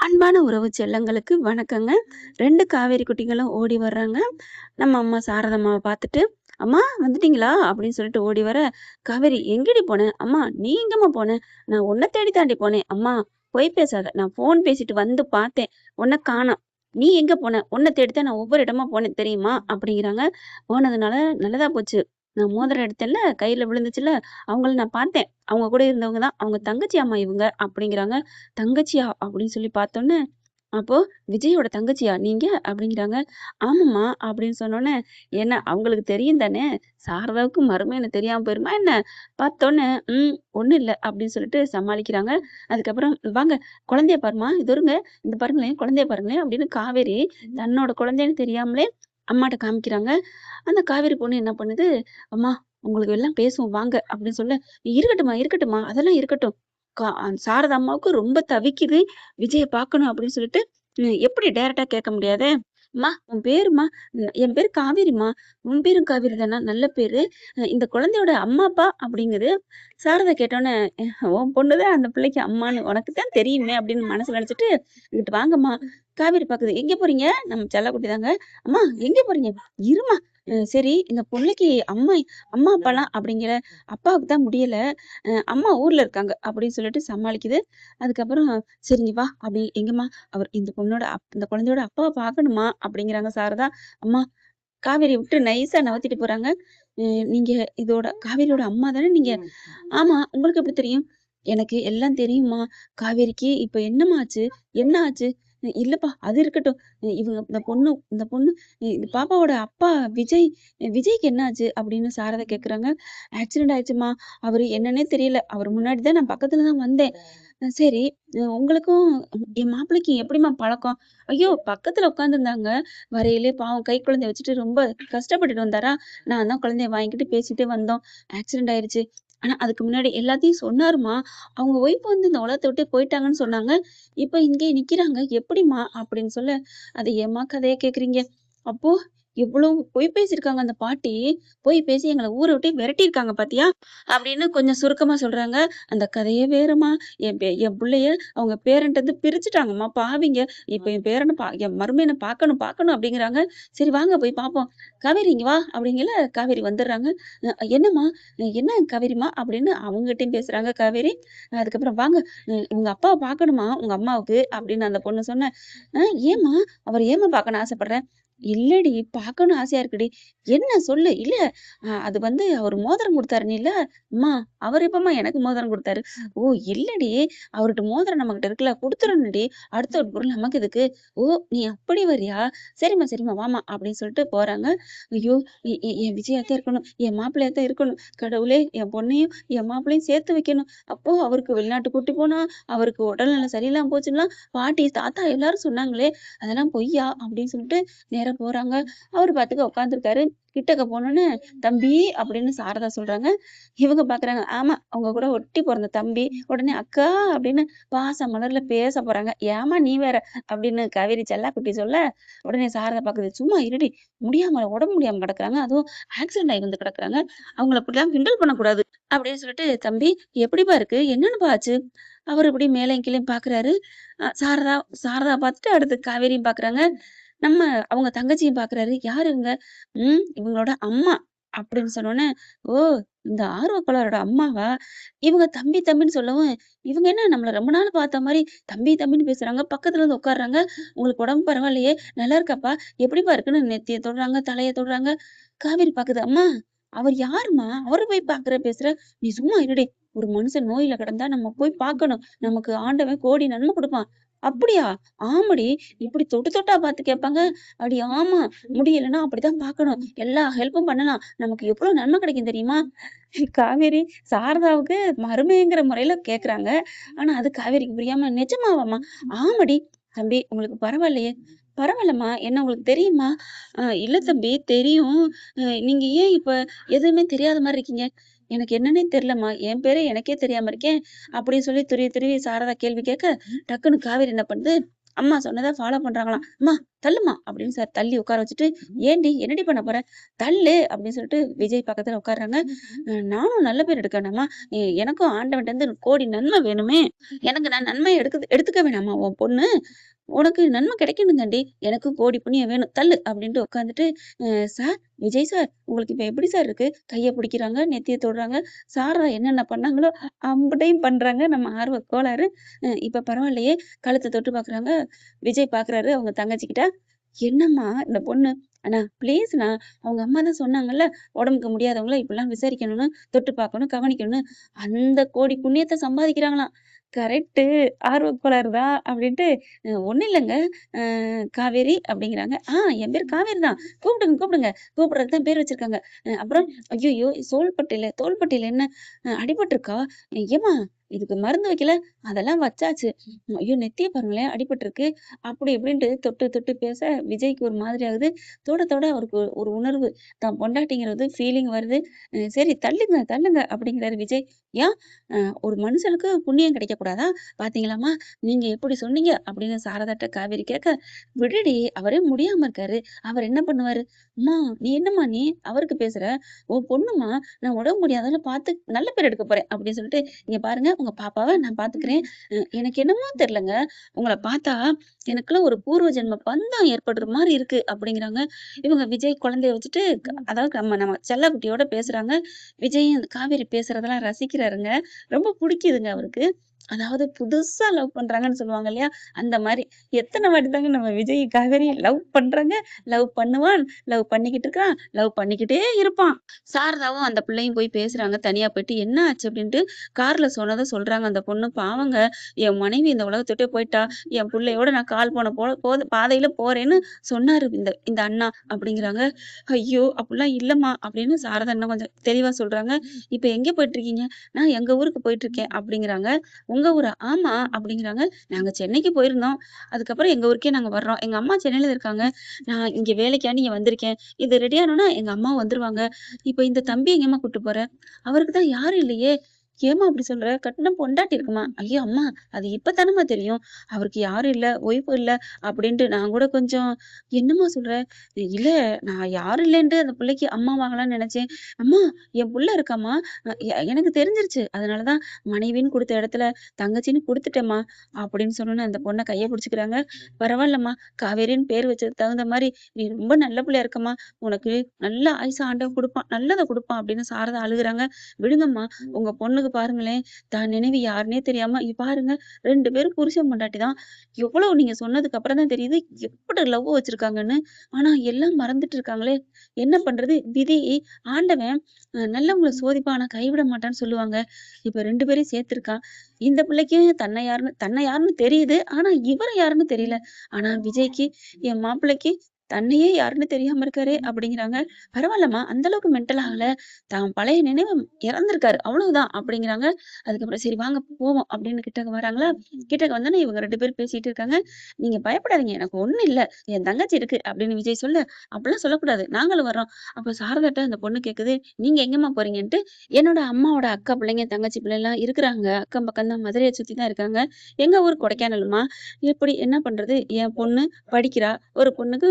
அன்பான உறவு செல்லங்களுக்கு வணக்கங்க. 2 காவேரி குட்டிகளும் ஓடி வர்றாங்க. நம்ம அம்மா சாரதம்மாவ பார்த்துட்டு, "அம்மா வந்துட்டீங்களா?" அப்படின்னு சொல்லிட்டு ஓடி வர, "காவேரி எங்கடி போன? அம்மா நீ எங்கம்மா போன? நான் உன்ன தேடி தாண்டி போனேன்." "அம்மா பொய் பேசாத. நான் ஃபோன் பேசிட்டு வந்து பார்த்தேன். உன்ன காணோம். நீ எங்க போன? உன்ன தேடி தான் நான் ஒவ்வொரு இடமா போனேன் தெரியுமா?" அப்படிங்கிறாங்க. போனதுனால நல்லதா போச்சு. நான் மோதிரம் எடுத்தேன்ல, கையில விழுந்துச்சுல்ல, அவங்கள நான் பார்த்தேன். அவங்க கூட இருந்தவங்க தான். அவங்க தங்கச்சி அம்மா இவங்க அப்படிங்கிறாங்க. "தங்கச்சியா?" அப்படின்னு சொல்லி பார்த்தோன்னே, அப்போ "விஜயோட தங்கச்சியா நீங்க?" அப்படிங்கிறாங்க. "ஆமாம்மா" அப்படின்னு சொன்னோனே, என்ன அவங்களுக்கு தெரியும் தானே! சாரதாவுக்கு மருமகன்னு தெரியாம போயிருமா என்ன? பார்த்தோன்னே, ஒண்ணும் இல்ல" அப்படின்னு சொல்லிட்டு சமாளிக்கிறாங்க. அதுக்கப்புறம் "வாங்க குழந்தைய பாரும்மா, இதோருங்க, இந்த பாருங்களேன், குழந்தைய பாருங்களேன்" அப்படின்னு காவேரி தன்னோட குழந்தைன்னு தெரியாமலே அம்மாட்ட காமிக்கிறாங்க. அந்த காவேரி பொண்ணு என்ன பண்ணுது, "அம்மா உங்களுக்கு எல்லாம் பேசுவோம் வாங்க" அப்படின்னு சொல்ல, "இருக்கட்டும்மா, இருக்கட்டும்மா, அதெல்லாம் இருக்கட்டும்." சாரதா அம்மாவுக்கு ரொம்ப தவிக்குது. விஜய பார்க்கணும் அப்படின்னு சொல்லிட்டு, எப்படி டைரக்ட்டா கேட்க முடியாதே. "அம்மா உன் பேரும்மா?" "என் பேரு காவேரிம்மா." "உன் பேரும் காவேரி தானா? நல்ல பேரு. இந்த குழந்தையோட அம்மா, அப்பா?" அப்படிங்குது. சாரதா கேட்டோனே, "உன் பொண்ணு தான் அந்த பிள்ளைக்கு அம்மான்னு உனக்கு தான் தெரியுமே" அப்படின்னு மனசுல நெனச்சுட்டு, "இங்கிட்டு வாங்கம்மா." காவேரி பாக்குது. "எங்க போறீங்க?" நம்ம செல்லக்குட்டி தாங்க. "அம்மா எங்க போறீங்க?" "இரும்மா. சரி இந்த புள்ளைக்கு அம்மா அம்மா, அப்பாலாம் அப்படிங்கிற, அப்பாவுக்கு தான் முடியல. அம்மா ஊர்ல இருக்காங்க" அப்படின்னு சொல்லிட்டு சமாளிக்குது. அதுக்கப்புறம் "சரி நீ வா" அப்படி "எங்கம்மா?" இந்த பொண்ணோட இந்த குழந்தையோட அப்பாவ பார்க்கணுமா" அப்படிங்கிறாங்க சாரதா. அம்மா காவேரிய விட்டு நைஸா நவுத்திட்டு போறாங்க. நீங்க இதோட காவேரியோட அம்மா தானே நீங்க?" "ஆமா. உங்களுக்கு எப்படி தெரியும்?" "எனக்கு எல்லாம் தெரியும்மா. காவேரிக்கு இப்ப என்னம்மா ஆச்சு? என்ன ஆச்சு?" இல்லப்பா அது இருக்கட்டும். இவங்க இந்த பொண்ணு இந்த பாப்பாவோட அப்பா விஜய் விஜய்க்கு என்ன ஆச்சு?" அப்படின்னு சாரதா கேட்குறாங்க. "ஆக்சிடென்ட் ஆயிடுச்சும்மா. அவரு என்னன்னே தெரியல. அவரு முன்னாடி தான் நான் பக்கத்துல தான் வந்தேன்." சரி. உங்களுக்கும் என் மாப்பிள்ளைக்கும் எப்படிம்மா பழக்கம்?" ஐயோ! பக்கத்துல உட்காந்துருந்தாங்க. வரையிலே பாவம் கை குழந்தைய வச்சுட்டு ரொம்ப கஷ்டப்பட்டுட்டு வந்தாரா, நான் தான் குழந்தைய வாங்கிட்டு பேசிட்டே வந்தோம். ஆக்சிடென்ட் ஆயிருச்சு. ஆனா அதுக்கு முன்னாடி எல்லாத்தையும் சொன்னாரும்மா. அவங்க ஒய்ஃப் வந்து இந்த உலகத்த விட்டே போயிட்டாங்கன்னு சொன்னாங்க. இப்ப இங்கே நிக்கிறாங்க. எப்படிம்மா? அப்படின்னு சொல்ல, "அத ஏம்மா கதையா கேட்குறீங்க? அப்போ எவ்வளவு பொய் பேசியிருக்காங்க அந்த பாட்டி. பொய் பேசி எங்கள ஊர விட்டே விரட்டியிருக்காங்க பாத்தியா?" அப்படின்னு கொஞ்சம் சுருக்கமா சொல்றாங்க. "அந்த கதையே வேறம்மா. என் புள்ளைய அவங்க பேரன்ட்டருந்து பிரிச்சுட்டாங்கம்மா பாவிங்க. இப்ப என் பேரன என் மருமகன பார்க்கணும் பார்க்கணும் அப்படிங்கிறாங்க. சரி வாங்க போய் பார்ப்போம். காவேரி இங்க வா" அப்படிங்கல காவேரி வந்துடுறாங்க. என்னம்மா? என்ன காவேரிம்மா?" அப்படின்னு அவங்ககிட்டயும் பேசுறாங்க காவேரி. அதுக்கப்புறம் "வாங்க உங்க அப்பாவ பார்க்கணுமா உங்க அம்மாவுக்கு" அப்படின்னு அந்த பொண்ணு சொன்ன. ஏம்மா? அவர ஏம்மா பார்க்கணும்னு ஆசைப்படுற?" "இல்லடி பார்க்கணும்னு ஆசையா இருக்குடி." "என்ன சொல்லு." "இல்ல அது வந்து அவரு மோதிரம் குடுத்தாரு நீல்ல." "அம்மா அவரு எப்பம்மா எனக்கு மோதிரம் குடுத்தாரு?" "ஓ! இல்லடி அவர்ட்ட மோதிரம் நம்மகிட்ட இருக்குல்ல குடுத்துறணும்டி. அடுத்த ஒரு பொருள் நமக்கு எதுக்கு?" "ஓ! நீ அப்படி வர்றியா? சரிம்மா, சரிம்மா வாம்மா" அப்படின்னு சொல்லிட்டு போறாங்க. ஐயோ! எ எ என் விஜயா தான் இருக்கணும். என் மாப்பிள்ளையா தான் இருக்கணும். கடவுளே! என் பொண்ணையும், என் மாப்பிள்ளையும் சேர்த்து வைக்கணும். அப்போ அவருக்கு வெளிநாட்டு கூட்டி போனா, அவருக்கு உடல்நலம் சரியில்லாம போச்சுன்லாம் பாட்டி, தாத்தா எல்லாரும் சொன்னாங்களே! அதெல்லாம் பொய்யா? அப்படின்னு சொல்லிட்டு நேரா போறாங்க. அவரு பாட்டுக்கு உட்காந்துருக்காரு. கிட்டக்க போனோனே, "தம்பி" அப்படின்னு சாரதா சொல்றாங்க. இவங்க பார்க்குறாங்க. ஆமா, அவங்க கூட ஒட்டி பொறந்த தம்பி. உடனே "அக்கா" அப்படின்னு பாச மலர்ல பேச போறாங்க. "ஏம்மா நீ வேற" அப்படின்னு காவேரி செல்லாக்குட்டி சொல்ல, உடனே சாரதா பாக்குது. "சும்மா இருடி. உடம்பு முடியாம கிடக்குறாங்க. அதுவும் ஆக்சிடென்ட் ஆகி வந்து கிடக்குறாங்க. அவங்கள இப்படிலாம் கிண்டல் பண்ணக்கூடாது." அப்படின்னு சொல்லிட்டு, "தம்பி எப்படிப்பா இருக்கு? என்னன்னுப்பா ஆச்சு?" அவரு இப்படி மேலயும் கீழயும் பாக்குறாரு. சாரதா சாரதா பாத்துட்டு அடுத்து காவேரியும் பாக்குறாங்க. நம்ம அவங்க தங்கச்சியும் பாக்குறாரு. "யாரு இவங்க?" இவங்களோட அம்மா." அப்படின்னு சொன்னோனே, "ஓ! இந்த ஆர்வக்கோளாரோட அம்மாவா?" இவங்க தம்பி தம்பின்னு சொல்லவும், இவங்க என்ன நம்மள ரொம்ப நாள் பார்த்த மாரி தம்பி தம்பின்னு பேசுறாங்க. பக்கத்துல வந்து உட்கார்றாங்க. "உங்களுக்கு உடம்பு பரவாயில்லையே? நல்லா இருக்காப்பா? எப்படிப்பா இருக்குன்னு?" நெத்திய தொடுறாங்க, தலைய தொடுறாங்க. காவேரி பாக்குது. "அம்மா, அவர் யாரும்மா? அவர போய் பாக்குற பேசுற? நீ சும்மா இருடி. ஒரு மனுஷன் நோயில கிடந்தா நம்ம போய் பார்க்கணும். நமக்கு ஆண்டவன் கோடி நன்மை குடுப்பான்." "அப்படியா? ஆமாடி. இப்படி தொட்டு தொட்டா பார்த்து கேட்பாங்க?" "அடி ஆமா. முடியலன்னா அப்படிதான் பார்க்கணும். எல்லா ஹெல்ப்பும் பண்ணலாம். நமக்கு எவ்வளோ நன்மை கிடைக்கும் தெரியுமா?" காவேரி சாரதாவுக்கு மருமகங்கிற முறையில கேட்குறாங்க. ஆனா அது காவேரிக்கு புரியாம, "நிஜமாவாம்மா?" "ஆமாடி." "தம்பி உங்களுக்கு பரவாயில்லையே?" "பரவாயில்லம்மா. என்ன உங்களுக்கு தெரியுமா?" இல்ல தம்பி தெரியும். நீங்க ஏன் இப்ப எதுவுமே தெரியாத மாரி இருக்கீங்க?" "எனக்கு என்னன்னே தெரியலம்மா. என் பேரே எனக்கே தெரியாம இருக்கேன்." அப்படின்னு சொல்லி துருவி துருவி சாரதா கேள்வி கேட்க, டக்குனு காவேரி என்ன பண்ணுது, அம்மா சொன்னத ஃபாலோ பண்றாங்களாம். "அம்மா தள்ளும்மா" அப்படின்னு சார் தள்ளி உட்கார வச்சுட்டு, "ஏன்டி என்னடி பண்ண போற? தள்ளு" அப்படின்னு சொல்லிட்டு விஜய் பக்கத்துல உட்கார்றாங்க. நானும் நல்ல பேர் எடுக்கவேணாமா? எனக்கும் ஆண்டவன்ட்டருந்து கோடி நன்மை வேணுமே! எனக்கு நான் நன்மை எடுத்துக்க வேணாமா உன் பொண்ணு? உனக்கு நன்மை கிடைக்கணும்தாண்டி. எனக்கும் கோடி புண்ணியம் வேணும். தள்ளு அப்படின்ட்டு உட்காந்துட்டு, சார் விஜய் சார் உங்களுக்கு இப்ப எப்படி சார் இருக்கு? கைய பிடிக்கிறாங்க, நெத்திய தொடுறாங்க. சாரதா என்னென்ன பண்ணாங்களோ அம்புட்டையும் பண்றாங்க. நம்ம ஆர்வ கோளாறு. இப்ப பரவாயில்லையே! கழுத்த தொட்டு பார்க்குறாங்க. விஜய் பார்க்குறாரு அவங்க தங்கச்சிகிட்ட. என்னம்மா இந்த பொண்ணு அண்ணா ப்ளீஸ்ண்ணா. அவங்க அம்மா தான் சொன்னாங்கல்ல, உடம்புக்கு முடியாதவங்கள இப்படிலாம் விசாரிக்கணும்னு, தொட்டு பார்க்கணும், கவனிக்கணும்னு. அந்த கோடி புண்ணியத்த சம்பாதிக்கிறாங்களாம். கரெக்ட்டு. ஆர்வக் கோளாறு தான் அப்படின்ட்டு, ஒண்ணும் இல்லங்க. அ காவேரி அப்படிங்கிறாங்க. என் பேரு காவேரி தான். கூப்பிடுங்க, கூப்பிடுங்க. கூப்பிடுறதுக்கு தான் பேர் வச்சிருக்காங்க. அப்புறம் ஐய்யய்யோ! தோள்பட்டையில என்ன அடிபட்டுருக்கா? ஏம்மா இதுக்கு மருந்து வைக்கல? அதெல்லாம் வச்சாச்சு. ஐயோ! நெத்திய பாருங்களேன் அடிபட்டுருக்கு. அப்படி இப்படின்ட்டு தொட்டு தொட்டு பேச விஜய்க்கு ஒரு மாதிரி ஆகுது. தொட தொட அவருக்கு ஒரு உணர்வு. தான் பொண்டாட்டிங்கிறது ஃபீலிங் வருது. சரி தள்ளுங்க, தள்ளுங்க அப்படிங்கிறாரு விஜய். ஏன்? அ ஒரு மனுஷனுக்கு புண்ணியம் கிடைக்கக்கூடாதா? பாத்தீங்களாம்மா, நீங்க எப்படி சொன்னீங்க? அப்படின்னு சாரதாட்ட காவேரி கேட்க, விடுடி அவரே முடியாம இருக்காரு. அவர் என்ன பண்ணுவாரு? அம்மா நீ என்னம்மா நீ? அவருக்கு பேசுற? உன் பொண்ணும்மா. நான் உடம்பு முடியாதவள பாத்து நல்ல பேர் எடுக்க போறேன் அப்படின்னு சொல்லிட்டு, இங்க பாருங்க உங்க பாப்பாவ நான் பாத்துக்கிறேன். எனக்கு என்னமோ தெரியலங்க. உங்கள பாத்தா எனக்குலாம் ஒரு பூர்வ ஜென்ம பந்தம் ஏற்படுற மாரி இருக்கு அப்படிங்கிறாங்க. இவங்க விஜய் குழந்தைய வச்சுட்டு அதாவது நம்ம நம்ம செல்லக்குட்டியோட பேசுறாங்க. விஜயும் அந்த காவேரி பேசுறதெல்லாம் ரசிக்கிறாருங்க. ரொம்ப புடிக்குதுங்க அவருக்கு. அதாவது புதுசா லவ் பண்றாங்கன்னு சொல்லுவாங்க இல்லையா? அந்த மாரி. எத்தன வாட்டி தாங்க நம்ம விஜய், காவேரி லவ் பண்றாங்க, லவ் பண்ணுவான், லவ் பண்ணிக்கிட்டு இருக்கான், லவ் பண்ணிக்கிட்டே இருப்பான். சாரதாவும் அந்த பிள்ளையும் போய் பேசுறாங்க. தனியா போயிட்டு, "என்ன ஆச்சு?" அப்படின்ட்டு கார்ல சொன்னத சொல்றாங்க அந்த பொண்ணு. பாவங்க, என் மனைவி இந்த உலகத்த விட்டே போயிட்டா. என் புள்ளையோட நான் கால் போன பாதையில போறேன்னு சொன்னாரு இந்த இந்த அண்ணா அப்படிங்கிறாங்க. ஐயோ! அப்படிலாம் இல்லம்மா அப்படின்னு சாரதா இன்னும் கொஞ்சம் தெளிவா சொல்றாங்க. இப்ப எங்க போயிட்டுருக்கீங்க? நான் எங்க ஊருக்கு போயிட்டுருக்கேன் அப்படிங்கிறாங்க. உங்க ஊரா? ஆமா அப்படிங்கிறாங்க. நாங்க சென்னைக்கு போயிருந்தோம். அதுக்கப்புறம் எங்க ஊருக்கே நாங்க வர்றோம். எங்க அம்மா சென்னையில இருக்காங்க. நான் இங்க வேலைக்காண்டி இங்க வந்திருக்கேன். இது ரெடி ஆனோனே எங்க அம்மாவும் வந்துருவாங்க. இப்ப இந்த தம்பிய எங்கேம்மா கூட்டு போற? அவருக்கு தான் யாரும் இல்லையே! ஏம்மா அப்படி சொல்ற? கட்டுன பொண்டாட்டி இருக்குமா? ஐயோ! அம்மா அது இப்ப தானம்மா தெரியும். அவருக்கு யாரும் இல்ல, ஒய்ஃப் இல்ல அப்படின்ட்டு நான் கூட கொஞ்சம் என்னம்மா சொல்ற? இல்ல நான் யாரும் இல்லன்ட்டு அந்த புள்ளைக்கு அம்மாவாகலாம்னு நெனச்சேன். அம்மா என் புள்ள இருக்காம்மா. எனக்கு தெரிஞ்சிருச்சு. அதனால தான் மனைவின்னு குடுத்த இடத்துல தங்கச்சின்னு குடுத்துட்டேம்மா அப்படின்னு சொன்னோனே அந்த பொண்ண கைய பிடிச்சுக்கிறாங்க. பரவாயில்லம்மா காவேரின்னு பேர் வச்சதுக்கு தகுந்த மாரி நீ ரொம்ப நல்ல புள்ளையா இருக்கம்மா. உனக்கு நல்ல ஆயுச ஆண்டவன் குடுப்பான். நல்லத குடுப்பான் அப்படின்னு சாரதா அழுகுறாங்க. விடுங்கம்மா. உங்க பொண்ணுக்கு பாருங்களேன், தான் நினைவு யாருன்னே தெரியாம பாருங்க 2 பேரும் புருஷன் பொண்டாட்டி தான். எவ்வளவு நீங்க சொன்னதுக்கு அப்புறம் தான் தெரியுது, எப்படி லவ் வச்சிருக்காங்கன்னு. ஆனா எல்லாம் மறந்துட்டு இருக்காங்களே! என்ன பண்றது? விதி ஆண்டவன் நல்லவங்கள சோதிப்பான். ஆனா கைவிட மாட்டான்னு சொல்லுவாங்க. இப்ப 2 பேரையும் சேர்த்துருக்கான். இந்த பிள்ளைக்கு தன்னை யாருன்னு தெரியுது. ஆனா இவர யாருன்னு தெரியல. ஆனா விஜய்க்கு, என் மாப்பிள்ளைக்கு தன்னையே யாருன்னு தெரியாம இருக்காரே! அப்படிங்கிறாங்க. பரவால்லம்மா, அந்த அளவுக்கு மென்டல் ஆகல. தான் பழைய நினைவு இறந்திருக்காரு. அவ்வளவுதான் அப்படிங்கிறாங்க. அதுக்கப்புறம் சரி வாங்க போவோம் அப்படின்னு கிட்டக்க வராங்களா? கிட்டக்க வந்தோனே இவங்க 2 பேரும் பேசிட்டு இருக்காங்க. நீங்க பயப்படாதீங்க. எனக்கு ஒண்ணும் இல்ல. என் தங்கச்சி இருக்கு அப்படின்னு விஜய் சொல்ல, அப்படிலாம் சொல்லக்கூடாது. நாங்களும் வர்றோம். அப்ப சாரதாட்ட அந்த பொண்ணு கேட்குது, நீங்க எங்கேம்மா போறீங்கன்ட்டு, என்னோட அம்மாவோட அக்கா பிள்ளைங்க, தங்கச்சி பிள்ளைலாம் இருக்கிறாங்க. அக்கம் பக்கம் தான் மதுரைய சுத்தி தான் இருக்காங்க. எங்க ஊர் கொடைக்கானல்மா. எப்படி என்ன பண்றது? என் பொண்ணு படிக்கிறா. ஒரு பொண்ணுக்கு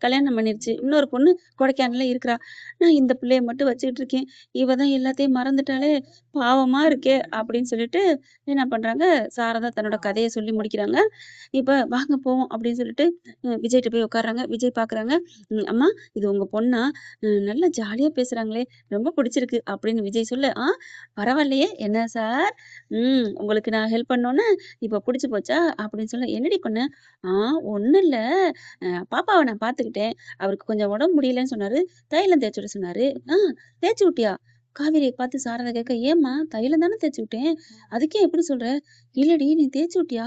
கல்யாணம் பண்ணிருச்சு. இன்னொரு பொண்ணு கொடைக்கானல்ல இருக்கிறா. நான் இந்த பிள்ளைய மட்டும் வச்சுக்கிட்டு இருக்கேன். இவ தான் எல்லாத்தையும் மறந்துட்டாளே! பாவமா இருக்கே! அப்படின்னு சொல்லிட்டு என்ன பண்றாங்க, சாரதா தன்னோட கதைய சொல்லி முடிக்கிறாங்க. இப்ப வாங்க போவோம் அப்படின்னு சொல்லிட்டு விஜய்ட்ட போய் உட்கார்றாங்க. விஜய் பார்க்குறாங்க. அம்மா இது உங்க பொண்ணா? நல்லா ஜாலியா பேசுறாங்களே! ரொம்ப பிடிச்சிருக்கு அப்படின்னு விஜய் சொல்ல, பரவாயில்லையே! என்ன சார்? உங்களுக்கு நான் ஹெல்ப் பண்ணோன்னே இப்ப புடிச்சு போச்சா? அப்படின்னு சொல்ல, என்னடி பண்ண? ஆ ஒண்ணும் இல்ல. பாப்பாவ நான் பார்த்துக்கிட்டேன். அவருக்கு கொஞ்சம் உடம்பு முடியலன்னு சொன்னாரு. தைலம் தேய்ச்சு விட சொன்னாரு. தேய்ச்சு விட்டியா? காவேரிய பார்த்து சாரதா கேட்க, "ஏம்மா தைலம் தானே தேய்ச்சு விட்டேன். அதுக்கே எப்படி சொல்ற?" "இல்லடி நீ தேய்ச்சு விட்டியா?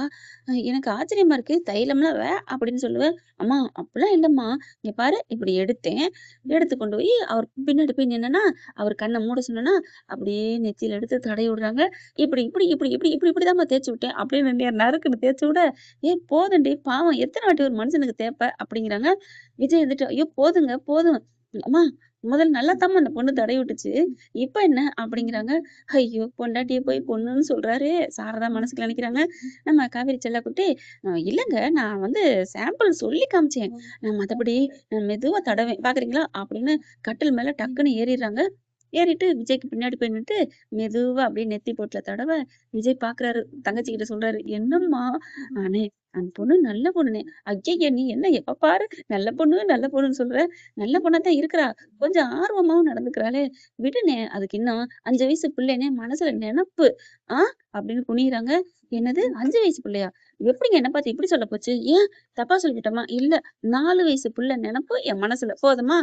எனக்கு ஆச்சரியமா இருக்கு. தைலம்லாம் அப்படின்னு சொல்லுவ." "அம்மா அப்படிலாம் இல்லம்மா. இங்க பாரு இப்படி எடுத்தேன். எடுத்து கொண்டு போய் அவர் பின்னாடி போய் நின்னேன்னா, அவர் கண்ண மூட சொன்னேன்னா, அப்படியே நெத்தியில எடுத்து தடவி விடுறாங்க. இப்படி இப்படி இப்படி இப்படி இப்படி இப்படிதாம்மா தேய்ச்சு விட்டேன்." அப்படின்னு நறுக்குன்னு தேய்ச்சு விட, போதும்டி பாவம் எத்தன வாட்டி ஒரு மனுஷனுக்கு தேப்ப?" அப்படிங்கிறாங்க. விஜய் வந்துட்டு, "ஐயோ! போதுங்க போதும். அம்மா முதல்ல நல்லாத்தாம்மா அந்த பொண்ணு தடவி விட்டுச்சு. இப்ப என்ன அப்படிங்கிறாங்க. ஐயோ! பொண்டாட்டிய போய் பொண்ணுன்னு சொல்றாரே! சாரதா மனசுக்குள்ள நினைக்கிறாங்க. நம்ம காவேரி செல்லக்குட்டி, இல்லங்க நான் வந்து சாம்பிள் சொல்லி காமிச்சேன். நான் மத்தபடி நான் மெதுவா தடவேன். பார்க்குறீங்களா? அப்படின்னு கட்டில் மேல டக்குன்னு ஏறிர்றாங்க. ஏறிட்டு விஜய்க்கு பின்னாடி போய் நின்னுட்டு, மெதுவா அப்படியே நெத்தி பொட்டுல தடவ, விஜய் பார்க்குறாரு. தங்கச்சிகிட்ட சொல்றாரு, "என்னம்மா?" "அண்ணே, அந்த பொண்ணு நல்ல பொண்ணுண்ணே." "ஐயய்ய! நீ என்ன எப்ப பாரு நல்ல பொண்ணு, நல்ல பொண்ணுன்னு சொல்ற? நல்ல பொண்ணா தான் இருக்கிறா. கொஞ்சம் ஆர்வமாவும் நடந்துக்கிறாளே! விடுண்ணே. அதுக்கு இன்னும் 5 வயசு பிள்ளைண்ணே. மனசுல நெனப்பு." "ஆ?" அப்படின்னு குனியிறாங்க. "என்னது 5 வயசு பிள்ளையா? எப்படிங்க என்ன பார்த்து இப்படி சொல்ல போச்சு? ஏன் தப்பா சொல்லிட்டோமா?" "இல்ல 4 வயசு புள்ள நெனப்பு என் மனசுல. போதுமா?"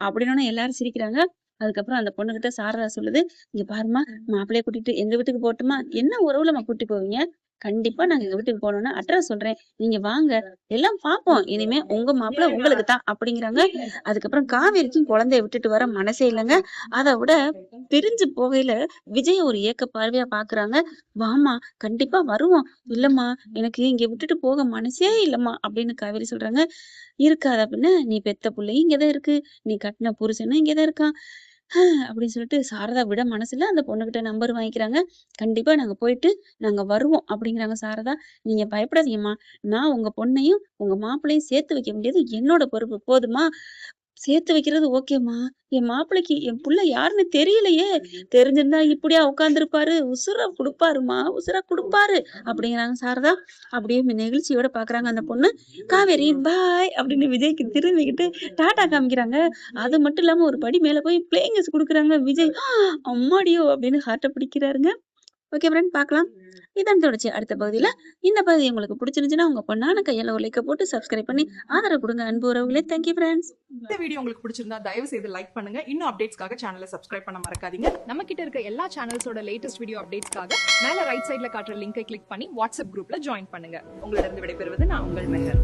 அப்படின்னோனே எல்லாரும் சிரிக்கிறாங்க. அதுக்கப்புறம் அந்த பொண்ணுகிட்ட சாரதா சொல்லுது, "இங்க பாரும்மா, மாப்பிள்ளைய கூட்டிட்டு எங்க வீட்டுக்கு போகட்டுமா? என்ன உறவுலம்மா கூட்டிட்டு போவீங்க? கண்டிப்பா நாங்க எங்க வீட்டுக்கு போனோம்னா அட்ரஸ் சொல்றேன். நீங்க வாங்க. எல்லாம் பார்ப்போம். இனிமே உங்க மாப்பிள்ளை உங்களுக்கு தான்." அப்படிங்கிறாங்க. அதுக்கப்புறம் காவேரிக்கும் குழந்தைய விட்டுட்டு வர மனசே இல்லங்க. அத விட பிரிஞ்சு போகையில விஜய ஒரு ஏக்க பார்வையா பார்க்குறாங்க. "வாம்மா, கண்டிப்பா வருவோம்." "இல்லம்மா, எனக்கு இங்க விட்டுட்டு போக மனசே இல்லம்மா." அப்படின்னு காவேரி சொல்றாங்க. "இருக்காதா பின்ன? நீ பெத்த புள்ளையும் இங்க தான் இருக்கு. நீ கட்டுன புருஷனும் இங்க தான் இருக்கான்." அப்படின்னு சொல்லிட்டு சாரதா விட மனசுல அந்த பொண்ணுகிட்ட நம்பர் வாங்கிக்கிறாங்க. "கண்டிப்பா நாங்க போயிட்டு நாங்க வருவோம்." அப்படிங்கிறாங்க சாரதா. "நீங்க பயப்படாதீங்கம்மா. நான் உங்க பொண்ணையும், உங்க மாப்பிள்ளையும் சேர்த்து வைக்க வேண்டியது என்னோட பொறுப்பு. போதுமா? சேர்த்து வைக்கிறது ஓகேம்மா. என் மாப்பிள்ளைக்கு என் புள்ள யாருன்னு தெரியலையே! தெரிஞ்சிருந்தா இப்படியா உட்கார்ந்திருப்பாரு? உசுர குடுப்பாரும்மா, உசுர குடுப்பாரு." அப்படிங்கிறாங்க சாரதா. அப்படியே நெகிழ்ச்சியோட பார்க்குறாங்க அந்த பொண்ணு. காவேரி பாய் அப்படின்னு விஜய்க்கு திரும்பிக்கிட்டு டாட்டா காமிக்கிறாங்க. அது மட்டும் இல்லாம ஒரு படி மேல போய் பிளேயிங் கிஸ் குடுக்குறாங்க. விஜய் அம்மாடியோ! அப்படின்னு ஹார்ட்ட பிடிக்கிறாருங்க. ஓகே ஃப்ரெண்ட் பார்க்கலாம். இதான் தொடர்ச்சி அடுத்த பகுதியில. இந்த பகுதி உங்களுக்கு பிடிச்சிருந்துச்சுன்னா, உங்க பொண்ணான கையால ஒரு லைக்க போட்டு சப்ஸ்கிரைப் பண்ணி ஆதரவு குடுங்க அன்பு உறவுகளே. Thank you friends. இந்த வீடியோ உங்களுக்கு பிடிச்சிருந்தா தயவு செய்து லைக் பண்ணுங்க. இன்னும் அப்டேட்ஸ்க்காக சேனலை சப்ஸ்கிரைப் பண்ண மறக்காதீங்க. நம்ம கிட்ட இருக்க எல்லா சேனல்ஸோட லேட்டஸ்ட் வீடியோ அப்டேட்ஸ்க்காக மேல ரைட் சைடுல காட்டுற லிங்கை கிளிக் பண்ணி வாட்ஸ்அப் குரூப்ல ஜாயின் பண்ணுங்க. உங்களிடம் விடைபெறுவது நான் உங்கள் மெஹர்.